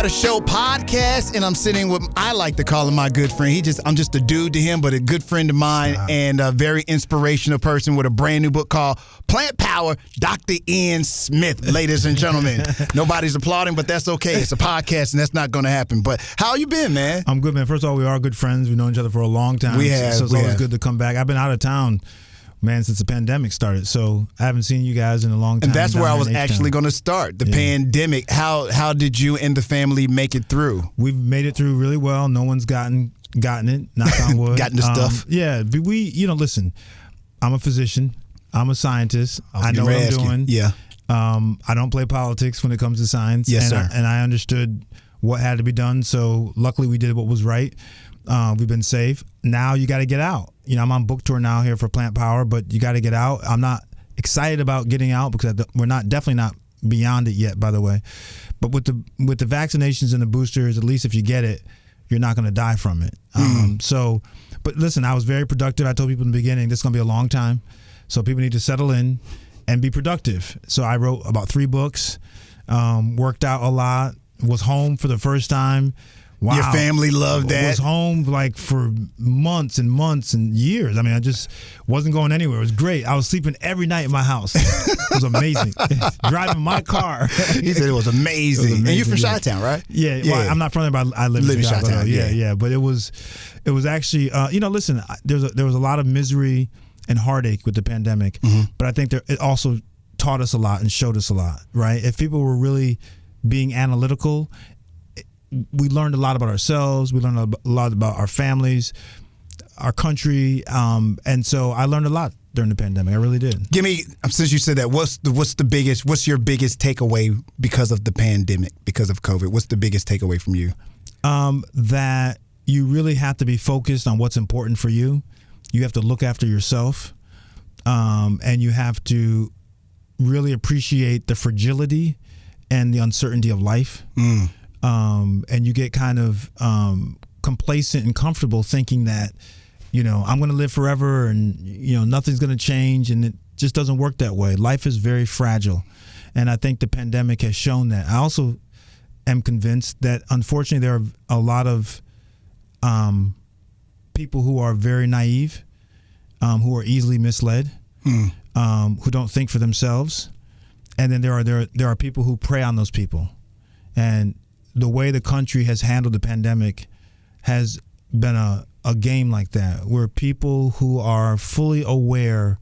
a Show podcast, and I'm sitting with, I like to call him my good friend. I'm just a dude to him, but a good friend of mine and a very inspirational person with a brand new book called Plant Power, Dr. Ian Smith, ladies and gentlemen. Nobody's applauding, but that's okay. It's a podcast, and that's not going to happen. But how you been, man? I'm good, man. First of all, we are good friends. We've known each other for a long time. We have. So it's always good to come back. I've been out of town, man, since the pandemic started. So I haven't seen you guys in a long time. And that's where I was actually going to start. The pandemic. How did you and the family make it through? We've made it through really well. No one's gotten it. Knock on wood. Gotten the stuff. Yeah. Listen, I'm a physician. I'm a scientist. I know what I'm doing. Yeah. I don't play politics when it comes to science. Yes, sir. And I understood what had to be done. So luckily we did what was right. We've been safe. Now you got to get out. I'm on book tour now here for Plant Power, but you got to get out. I'm not excited about getting out because we're definitely not beyond it yet, by the way. But with the vaccinations and the boosters, at least if you get it, you're not going to die from it. But listen, I was very productive. I told people in the beginning, this is going to be a long time. So people need to settle in and be productive. So I wrote about 3 books, worked out a lot, was home for the first time. Wow. Your family loved that. Was home for months and months and years. I mean, I just wasn't going anywhere. It was great. I was sleeping every night in my house. It was amazing. Driving my car. He said it was amazing. And you're from Chi-Town, right? Yeah. Well, I'm not from there, but I live in Chi-Town. Yeah. But it was actually, listen, there was a lot of misery and heartache with the pandemic, but I think it also taught us a lot and showed us a lot, right? If people were really being analytical, we learned a lot about ourselves. We learned a lot about our families, our country, and so I learned a lot during the pandemic. I really did. Give me, since you said that, what's your biggest takeaway because of the pandemic, because of COVID? What's the biggest takeaway from you? That you really have to be focused on what's important for you. You have to look after yourself, and you have to really appreciate the fragility and the uncertainty of life. And you get kind of complacent and comfortable thinking that, I'm going to live forever and, nothing's going to change. And it just doesn't work that way. Life is very fragile. And I think the pandemic has shown that. I also am convinced that, unfortunately, there are a lot of people who are very naive, who are easily misled, who don't think for themselves. And then there are people who prey on those people. And the way the country has handled the pandemic has been a game like that, where people who are fully aware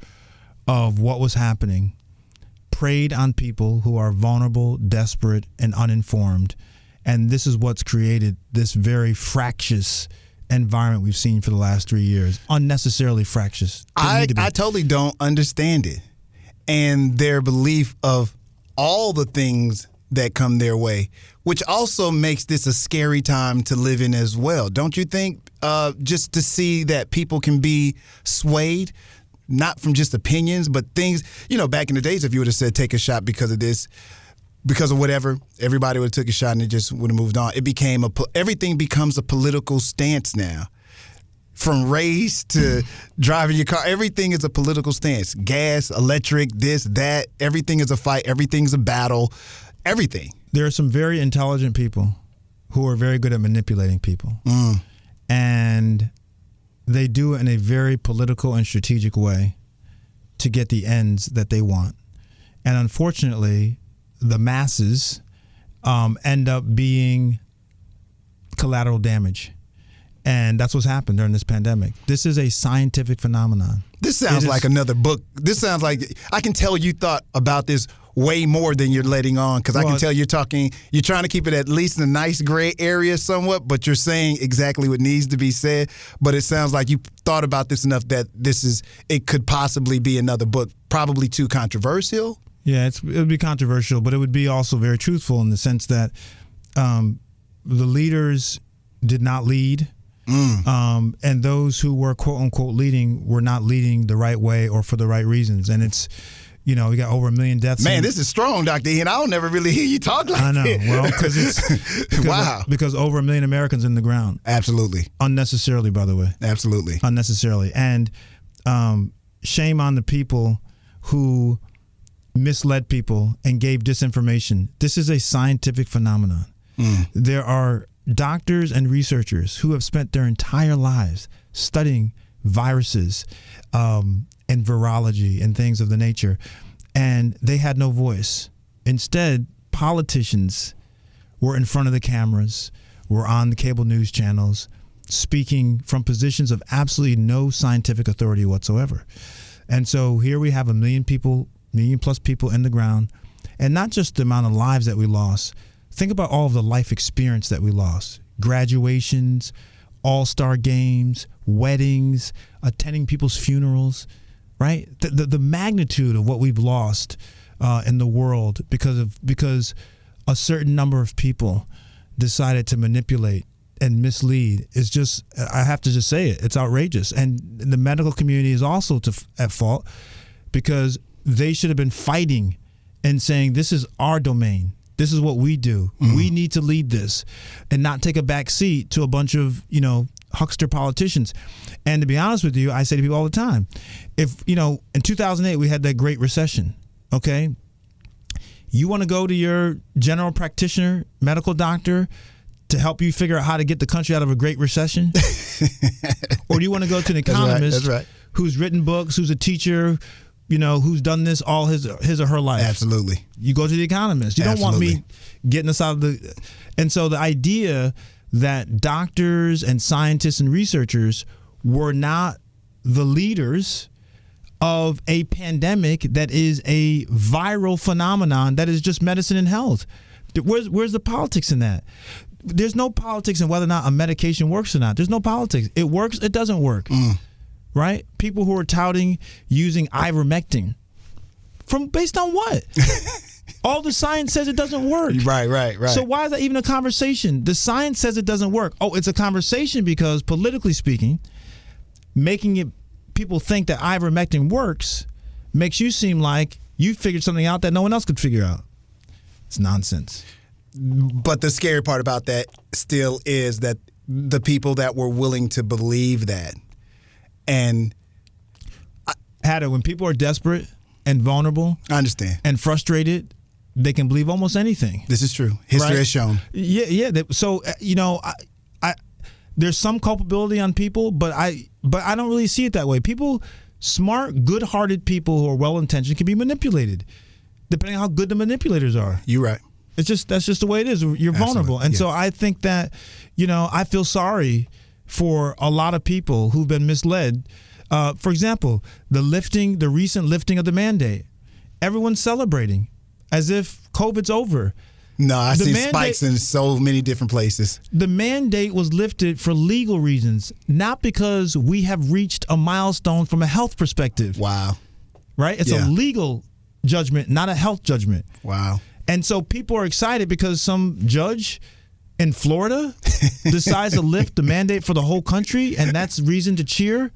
of what was happening preyed on people who are vulnerable, desperate, and uninformed. And this is what's created this very fractious environment we've seen for the last 3 years. Unnecessarily fractious. I totally don't understand it. And their belief of all the things that come their way, which also makes this a scary time to live in as well. Don't you think, just to see that people can be swayed, not from just opinions, but things, back in the days, if you would have said take a shot because of this, because of whatever, everybody would have took a shot and it just would have moved on. Everything becomes a political stance now. From race to driving your car, everything is a political stance. Gas, electric, this, that, everything is a fight, everything's a battle. Everything. There are some very intelligent people who are very good at manipulating people. And they do it in a very political and strategic way to get the ends that they want. And unfortunately, the masses end up being collateral damage. And that's what's happened during this pandemic. This is a scientific phenomenon. This sounds like another book. This sounds like, I can tell you thought about this way more than you're letting on, because I can tell you're trying to keep it at least in a nice gray area somewhat, but you're saying exactly what needs to be said. But it sounds like you thought about this enough that it could possibly be another book, probably too controversial. Yeah, it would be controversial, but it would be also very truthful in the sense that the leaders did not lead. And those who were quote unquote leading were not leading the right way or for the right reasons. And it's, we got over 1 million deaths. Man, this is strong, Dr. Ian. I don't never really hear you talk like that. I know. Well, because over 1 million Americans in the ground. Absolutely. Unnecessarily, by the way. Absolutely. Unnecessarily. And shame on the people who misled people and gave disinformation. This is a scientific phenomenon. There are doctors and researchers who have spent their entire lives studying viruses and virology and things of the nature, and they had no voice. Instead, politicians were in front of the cameras, were on the cable news channels, speaking from positions of absolutely no scientific authority whatsoever. And so here we have 1 million plus people in the ground, and not just the amount of lives that we lost. Think about all of the life experience that we lost. Graduations, all-star games, weddings, attending people's funerals, right? The magnitude of what we've lost in the world because a certain number of people decided to manipulate and mislead is just, I have to just say it, it's outrageous. And the medical community is also at fault because they should have been fighting and saying, this is our domain. This is what we do. We need to lead this and not take a back seat to a bunch of, huckster politicians. And to be honest with you, I say to people all the time, if, in 2008, we had that Great Recession, okay? You want to go to your general practitioner, medical doctor, to help you figure out how to get the country out of a Great Recession? Or do you want to go to an economist who's written books, who's a teacher, who's done this all his or her life? Absolutely. You go to the economist. You don't want me getting us out of the... And so the idea that doctors and scientists and researchers were not the leaders of a pandemic that is a viral phenomenon that is just medicine and health. Where's the politics in that? There's no politics in whether or not a medication works or not. There's no politics. It works, it doesn't work. Right? People who are touting using ivermectin based on what? All the science says it doesn't work. Right. So why is that even a conversation? The science says it doesn't work. Oh, it's a conversation because politically speaking, making it people think that ivermectin works makes you seem like you figured something out that no one else could figure out. It's nonsense. But the scary part about that still is that the people that were willing to believe that and when people are desperate and vulnerable, I understand, and frustrated, they can believe almost anything. This is true. History has shown. Yeah. So there's some culpability on people, but I don't really see it that way. People, smart, good-hearted people who are well-intentioned can be manipulated, depending on how good the manipulators are. You're right. That's just the way it is. You're vulnerable, and so I think that I feel sorry for a lot of people who've been misled. For example, the recent lifting of the mandate. Everyone's celebrating as if COVID's over. No, I see spikes in so many different places. The mandate was lifted for legal reasons, not because we have reached a milestone from a health perspective. Wow. Right? It's a legal judgment, not a health judgment. Wow. And so people are excited because some judge in Florida decides to lift the mandate for the whole country, and that's reason to cheer.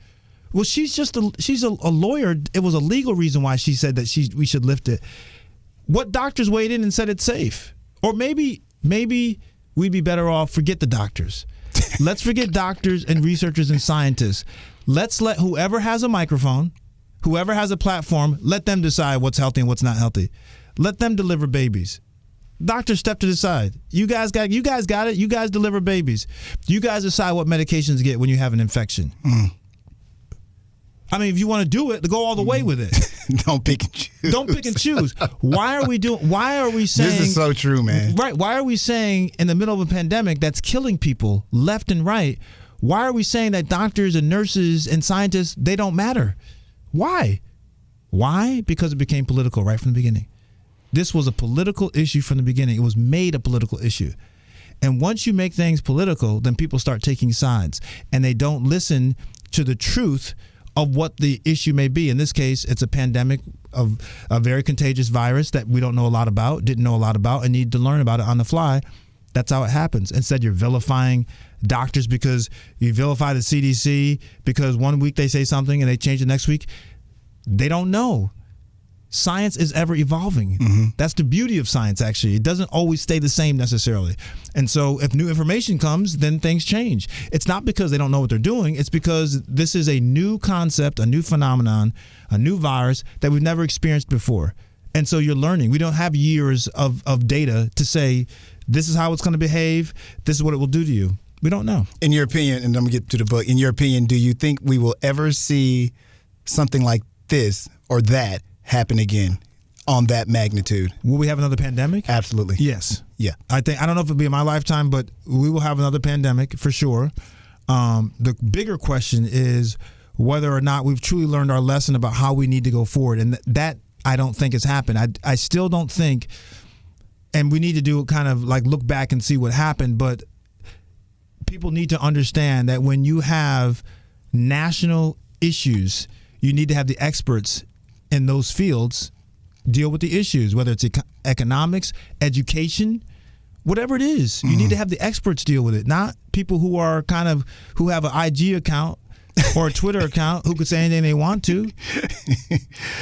Well, she's a lawyer. It was a legal reason why she said that we should lift it. What doctors weighed in and said it's safe? Or maybe we'd be better off forget the doctors. Let's forget doctors and researchers and scientists. Let's let whoever has a microphone, whoever has a platform, let them decide what's healthy and what's not healthy. Let them deliver babies. Doctors, step to the side. You guys got it. You guys deliver babies. You guys decide what medications to get when you have an infection. I mean, if you want to do it, go all the way with it. Don't pick and choose. Don't pick and choose. Why are we saying... This is so true, man. Right. Why are we saying in the middle of a pandemic that's killing people left and right, why are we saying that doctors and nurses and scientists, they don't matter? Why? Why? Because it became political right from the beginning. This was a political issue from the beginning. It was made a political issue. And once you make things political, then people start taking sides, and they don't listen to the truth of what the issue may be. In this case, it's a pandemic of a very contagious virus that we don't know a lot about, didn't know a lot about, and need to learn about it on the fly. That's how it happens. Instead, you're vilifying doctors because you vilify the CDC because one week they say something and they change the next week. They don't know. Science is ever evolving. Mm-hmm. That's the beauty of science, actually. It doesn't always stay the same necessarily. And so if new information comes, then things change. It's not because they don't know what they're doing. It's because this is a new concept, a new phenomenon, a new virus that we've never experienced before. And so you're learning. We don't have years of data to say this is how it's going to behave. This is what it will do to you. We don't know. In your opinion, and I'm going to get to the book, in your opinion, do you think we will ever see something like this or that happen again on that magnitude? Will we have another pandemic? Absolutely. Yes. Yeah. I don't know if it'll be in my lifetime, but we will have another pandemic for sure. The bigger question is whether or not we've truly learned our lesson about how we need to go forward. And that I don't think has happened. I still don't think, and we need to do kind of like look back and see what happened, but people need to understand that when you have national issues, you need to have the experts in those fields deal with the issues, whether it's economics, education, whatever it is. You need to have the experts deal with it, not people who are who have an IG account or a Twitter account who could say anything they want to.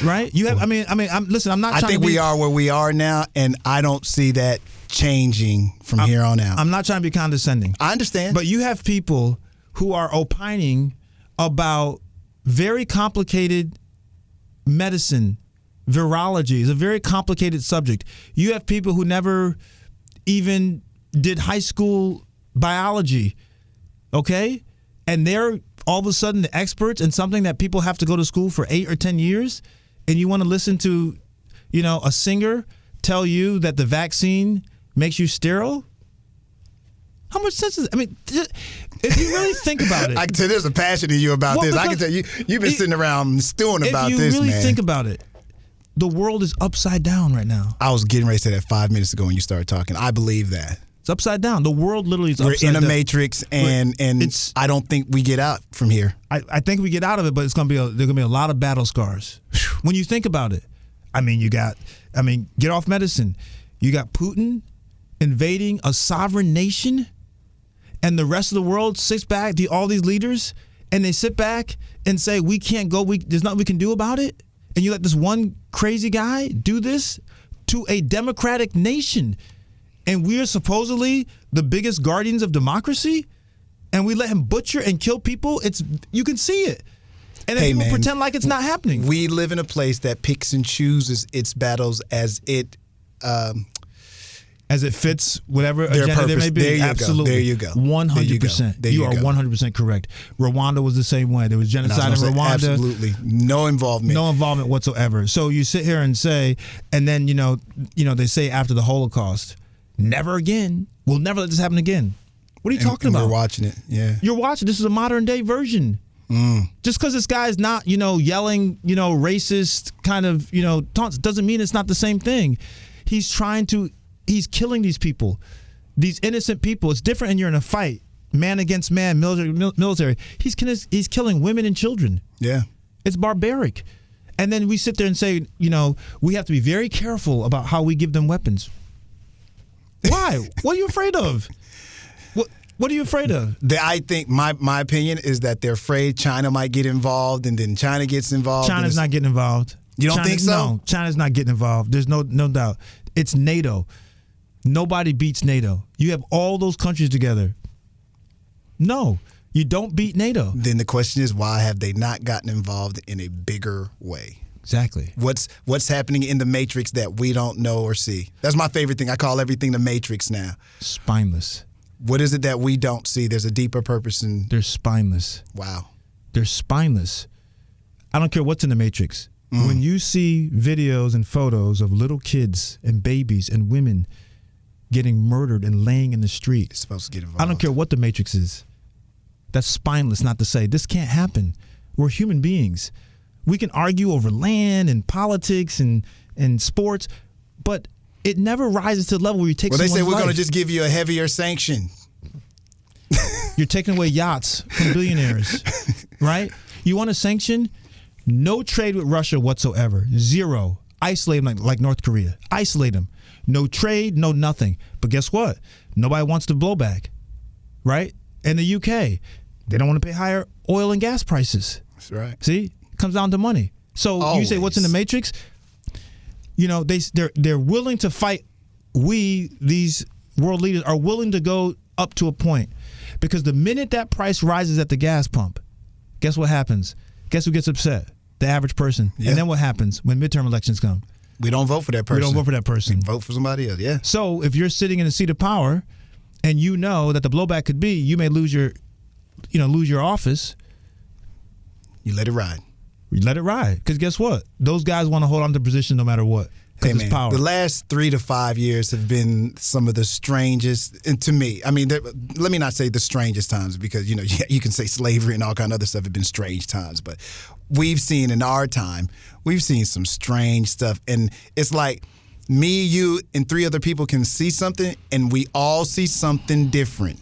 Right? You have. Listen. I'm not. I think we are where we are now, and I don't see that changing from here on out. I'm not trying to be condescending. I understand, but you have people who are opining about very complicated medicine. Virology is a very complicated subject. You have people who never even did high school biology, okay? And they're all of a sudden the experts in something that people have to go to school for 8 or 10 years, and you want to listen to, a singer tell you that the vaccine makes you sterile? How much sense is it? I mean, if you really think about it. I can tell there's a passion in you about this. I can tell you've been sitting around stewing about this, man. If you really think about it, the world is upside down right now. I was getting ready to say that 5 minutes ago when you started talking. I believe that. It's upside down. The world literally is upside down. We're in a matrix, and I don't think we get out from here. I think we get out of it, but there's going to be a lot of battle scars. When you think about it, get off medicine. You got Putin invading a sovereign nation, and the rest of the world sits back, all these leaders, and they sit back and say, we can't go, there's nothing we can do about it. And you let this one crazy guy do this to a democratic nation. And we are supposedly the biggest guardians of democracy. And we let him butcher and kill people. You can see it. And then people pretend like it's not happening. We live in a place that picks and chooses its battles as it fits whatever their agenda purpose. there may be. There you Absolutely. go. There you go. 100%. You are 100% correct. Rwanda was the same way. There was genocide in Rwanda. Absolutely. No involvement. No involvement whatsoever. So you sit here and say, and then, they say after the Holocaust, never again. We'll never let this happen again. What are you talking about? We're watching it. Yeah. You're watching. This is a modern day version. Just because this guy's not, yelling, racist kind of, taunts doesn't mean it's not the same thing. He's killing these people, these innocent people. It's different and you're in a fight, man against man, military. He's killing women and children. Yeah. It's barbaric. And then we sit there and say, we have to be very careful about how we give them weapons. Why? What are you afraid of? What are you afraid of? I think my opinion is that they're afraid China might get involved, and then China gets involved. China's not getting involved. You don't think so? No, China's not getting involved. There's no doubt. It's NATO. Nobody beats NATO. You have all those countries together. No, you don't beat NATO. Then the question is, why have they not gotten involved in a bigger way? Exactly. What's happening in the matrix that we don't know or see? That's my favorite thing. I call everything the matrix now. Spineless. What is it that we don't see? There's a deeper purpose in. They're spineless. Wow. They're spineless. I don't care what's in the matrix. When you see videos and photos of little kids and babies and women getting murdered and laying in the street, It's supposed to get involved. I don't care what the matrix is. That's spineless not to say this can't happen. We're human beings. We can argue over land and politics and sports, but it never rises to the level where you take someone's life. Well, they say we're going to just give you a heavier sanction. You're taking away yachts from billionaires, right? You want a sanction? No trade with Russia whatsoever. Zero. Isolate them like North Korea. Isolate them. No trade, no nothing. But guess what? Nobody wants the blowback, right? In the UK, they don't want to pay higher oil and gas prices. That's right. See? It comes down to money. So Always. You say, what's in the matrix? They're willing to fight. These world leaders, are willing to go up to a point. Because the minute that price rises at the gas pump, guess what happens? Guess who gets upset? The average person. Yeah. And then what happens when midterm elections come? We don't vote for that person. We don't vote for that person. Vote for somebody else. Yeah. So if you're sitting in a seat of power, and you know that the blowback could be you may lose your office, you let it ride. You let it ride. Because guess what? Those guys want to hold on to position no matter what. Hey, Because man, it's power. the last 3 to 5 years have been some of the strangest, and to me, I mean, let me not say the strangest times because, you can say slavery and all kind of other stuff have been strange times, but we've seen in our time, we've seen some strange stuff. And it's like me, you, and 3 other people can see something, and we all see something different.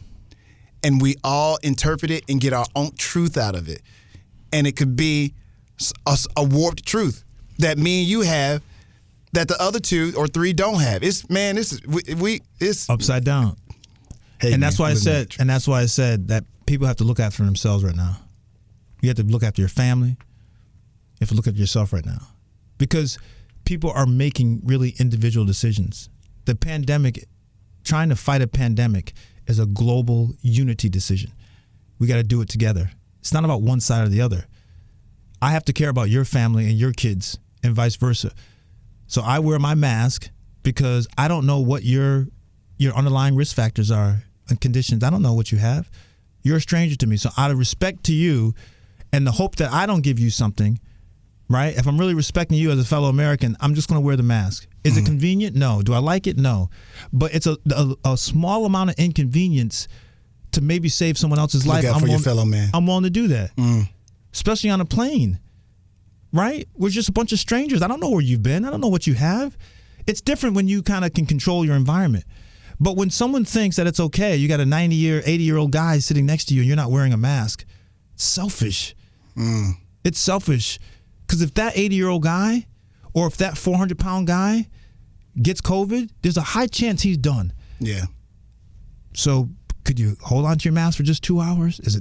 And we all interpret it and get our own truth out of it. And it could be a warped truth that me and you have that the other 2 or 3 don't have. It's upside down. Hey, and that's man, why I said that people have to look after themselves right now. You have to look after your family. You have to look after yourself right now. Because people are making really individual decisions. The pandemic, trying to fight a pandemic is a global unity decision. We got to do it together. It's not about one side or the other. I have to care about your family and your kids and vice versa. So I wear my mask because I don't know what your underlying risk factors are and conditions. I don't know what you have. You're a stranger to me. So out of respect to you and the hope that I don't give you something, right? If I'm really respecting you as a fellow American, I'm just going to wear the mask. Is it convenient? No. Do I like it? No. But it's a small amount of inconvenience to maybe save someone else's life. Look out for your fellow man. I'm willing to do that, especially on a plane, right? We're just a bunch of strangers. I don't know where you've been. I don't know what you have. It's different when you kind of can control your environment. But when someone thinks that it's okay, you got a 90-year, 80-year-old guy sitting next to you and you're not wearing a mask, it's selfish. It's selfish. Because if that 80-year-old guy or if that 400-pound guy gets COVID, there's a high chance he's done. Yeah. So could you hold on to your mask for just 2 hours? Is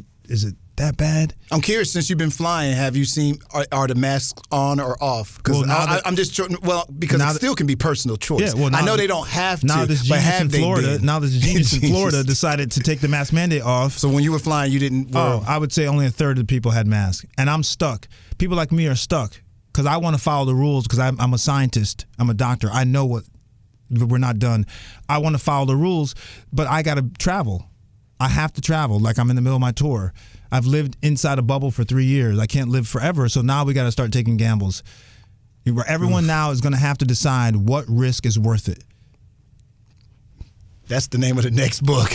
it that bad? I'm curious, since you've been flying, have you seen, are the masks on or off? Because I'm just, because it still can be personal choice. Yeah, well, I know they don't have to, now this but genius have in they Florida, been? Now this genius in Florida decided to take the mask mandate off. So when you were flying, you didn't wear I would say only a third of the people had masks. And I'm stuck. People like me are stuck because I want to follow the rules because I'm a scientist. I'm a doctor. I know what we're not done. I want to follow the rules, but I got to travel. I have to travel like I'm in the middle of my tour. I've lived inside a bubble for 3 years. I can't live forever. So now we got to start taking gambles. Everyone now is going to have to decide what risk is worth it. That's the name of the next book.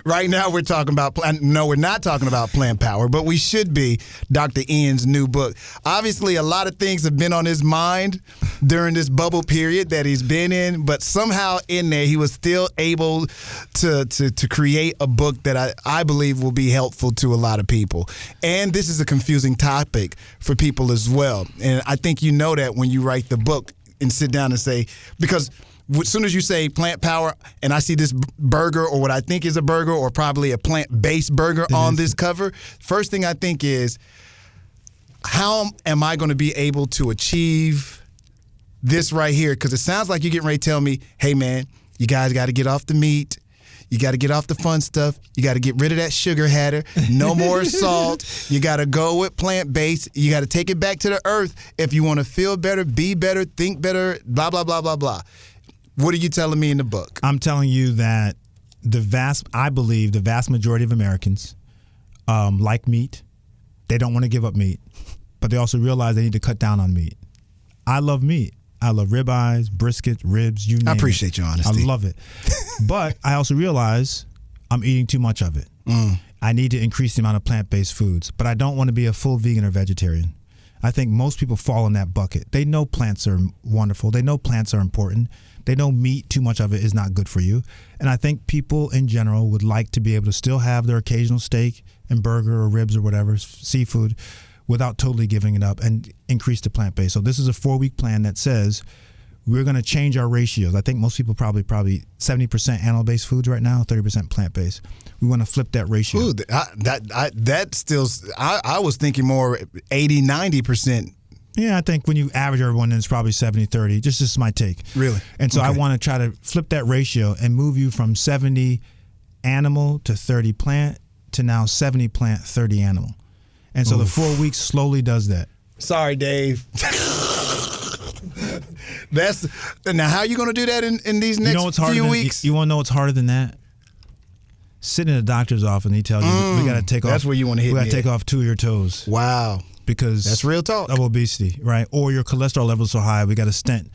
Right now we're talking about, no, we're not talking about Plant Power, but we should be. Dr. Ian's new book. Obviously, a lot of things have been on his mind during this bubble period that he's been in, but somehow in there he was still able to create a book that I believe will be helpful to a lot of people. And this is a confusing topic for people as well. And I think you know that when you write the book and sit down and say, because as soon as you say Plant Power and I see this burger or what I think is a burger or probably a plant-based burger on this cover, first thing I think is, how am I going to be able to achieve this right here? Because it sounds like you're getting ready to tell me, hey, man, you guys got to get off the meat. You got to get off the fun stuff. You got to get rid of that sugar hatter. No more salt. You got to go with plant-based. You got to take it back to the earth if you want to feel better, be better, think better, blah, blah, blah, blah, blah. What are you telling me in the book? I'm telling you that I believe the vast majority of Americans like meat. They don't want to give up meat, but they also realize they need to cut down on meat. I love meat. I love ribeyes, brisket, ribs, you name it. I appreciate your honesty. I love it. But I also realize I'm eating too much of it. I need to increase the amount of plant-based foods, but I don't want to be a full vegan or vegetarian. I think most people fall in that bucket. They know plants are wonderful. They know plants are important. They know meat, too much of it is not good for you. And I think people in general would like to be able to still have their occasional steak and burger or ribs or whatever, seafood, without totally giving it up and increase the plant-based. So this is a 4-week plan that says we're going to change our ratios. I think most people probably 70% animal-based foods right now, 30% plant-based. We want to flip that ratio. Ooh, I was thinking more 80, 90%. Yeah, I think when you average everyone, then it's probably 70-30. Just is my take. Really? And so Okay. I want to try to flip that ratio and move you from 70 animal to 30 plant to now 70 plant, 30 animal. And so the 4 weeks slowly does that. Sorry, Dave. That's now. How are you going to do that in these next few weeks? You want to know what's harder than that? Sitting in a doctor's office and he tells you we got to take off. That's where you want to hit. We got to take off 2 of your toes. Wow. Because that's real talk of obesity, right? Or your cholesterol levels so high, we got to stent,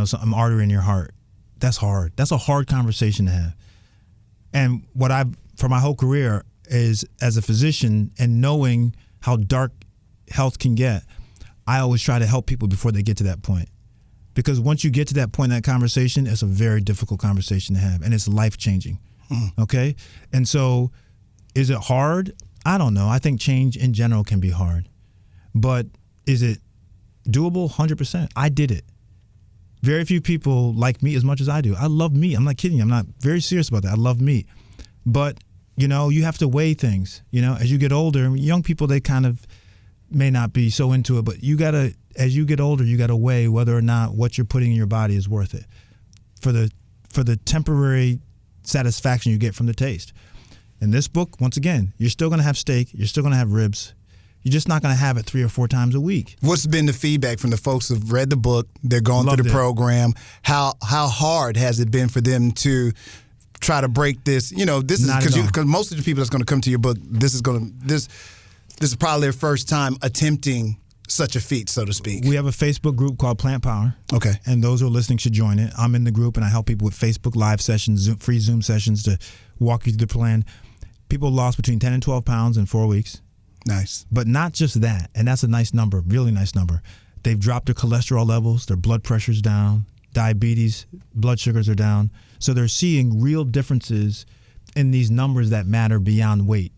some artery in your heart. That's hard. That's a hard conversation to have. And what for my whole career is, as a physician and knowing how dark health can get, I always try to help people before they get to that point. Because once you get to that point in that conversation, it's a very difficult conversation to have, and it's life-changing, okay? And so is it hard? I don't know. I think change in general can be hard. But is it doable? 100%. I did it. Very few people like meat as much as I do. I love meat. I'm not kidding you. I'm not very serious about that. I love meat. But, you have to weigh things. As you get older, young people, they kind of may not be so into it. But as you get older, you got to weigh whether or not what you're putting in your body is worth it for the temporary satisfaction you get from the taste. In this book, once again, you're still going to have steak. You're still going to have ribs. You're just not going to have it 3 or 4 times a week. What's been the feedback from the folks who've read the book? They're going through the program. How hard has it been for them to try to break this? This is because most of the people that's going to come to your book, this is probably their first time attempting such a feat, so to speak. We have a Facebook group called Plant Power. Okay. And those who are listening should join it. I'm in the group, and I help people with Facebook Live sessions, free Zoom sessions to walk you through the plan. People lost between 10 and 12 pounds in 4 weeks. Nice. But not just that, and that's a nice number, really nice number. They've dropped their cholesterol levels, their blood pressure's down, diabetes, blood sugars are down. So they're seeing real differences in these numbers that matter beyond weight.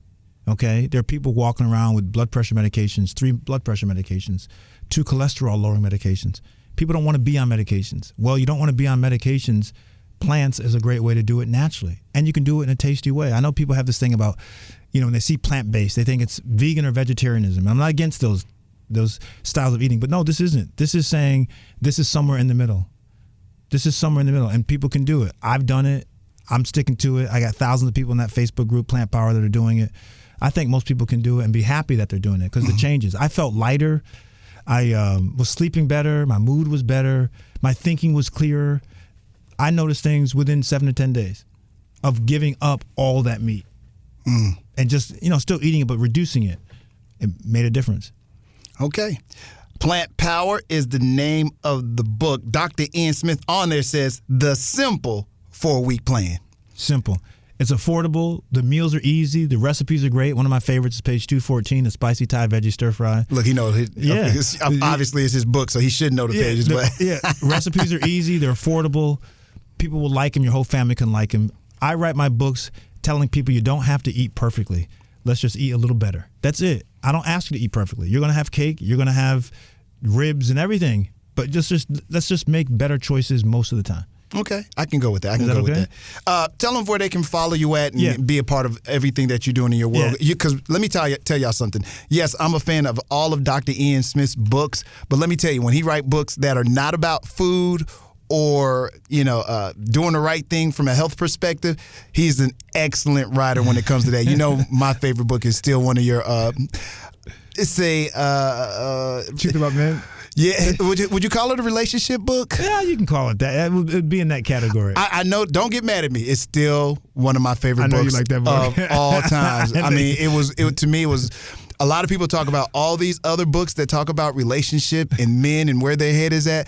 Okay? There are people walking around with blood pressure medications, 3 blood pressure medications, 2 cholesterol-lowering medications. People don't want to be on medications. Well, you don't want to be on medications. Plants is a great way to do it naturally. And you can do it in a tasty way. I know people have this thing about, when they see plant-based, they think it's vegan or vegetarianism. I'm not against those styles of eating, but no, this isn't. This is saying this is somewhere in the middle. This is somewhere in the middle, and people can do it. I've done it. I'm sticking to it. I got thousands of people in that Facebook group, Plant Power, that are doing it. I think most people can do it and be happy that they're doing it because the changes. I felt lighter. I was sleeping better. My mood was better. My thinking was clearer. I noticed things within 7 to 10 days of giving up all that meat and just, still eating it, but reducing it. It made a difference. Okay. Plant Power is the name of the book. Dr. Ian Smith on there says the simple 4-week plan. Simple. It's affordable. The meals are easy. The recipes are great. One of my favorites is page 214, the spicy Thai veggie stir fry. Look, he knows. Obviously, it's his book, so he should know the pages. Recipes are easy. They're affordable. People will like them. Your whole family can like them. I write my books telling people you don't have to eat perfectly. Let's just eat a little better. That's it. I don't ask you to eat perfectly. You're going to have cake. You're going to have ribs and everything. But let's just make better choices most of the time. Okay, I can go with that. With that. Tell them where they can follow you at and be a part of everything that you're doing in your world. Because let me tell y'all something. Yes, I'm a fan of all of Dr. Ian Smith's books, but let me tell you, when he writes books that are not about food or doing the right thing from a health perspective, he's an excellent writer when it comes to that. My favorite book is still one of your. It's a Truth About Men. Yeah, would you call it a relationship book? Yeah, you can call it that. It would be in that category. I know. Don't get mad at me. It's still one of my favorite books you like that book. of all times. I mean, to me it was. A lot of people talk about all these other books that talk about relationship and men and where their head is at.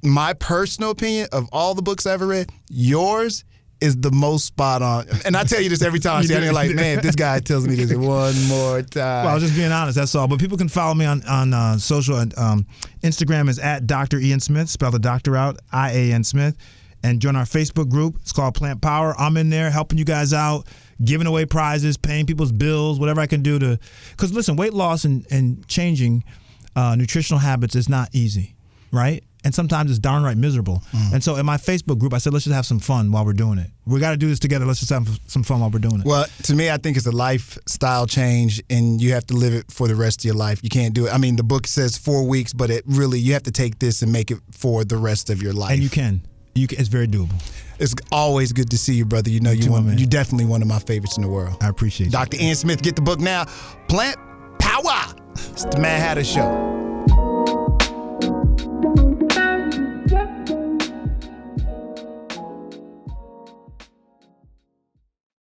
My personal opinion of all the books I ever read, yours is the most spot on. And I tell you this every time I see it, and you're like, man, if this guy tells me this one more time. Well, I was just being honest, that's all. But people can follow me on social. Instagram is at Dr. Ian Smith, spell the doctor out, I-A-N Smith. And join our Facebook group. It's called Plant Power. I'm in there helping you guys out, giving away prizes, paying people's bills, whatever I can do to. Because listen, weight loss and changing nutritional habits is not easy, right? And sometimes it's downright miserable. And so in my Facebook group, I said, let's just have some fun while we're doing it. We got to do this together. Let's just have some fun while we're doing it. Well, to me, I think it's a lifestyle change, and you have to live it for the rest of your life. You can't do it. I mean, the book says 4 weeks, but you have to take this and make it for the rest of your life. And you can. It's very doable. It's always good to see you, brother. You're definitely one of my favorites in the world. I appreciate it. Dr. Ian Smith, get the book now. Plant Power. It's the Mad Hatter Show.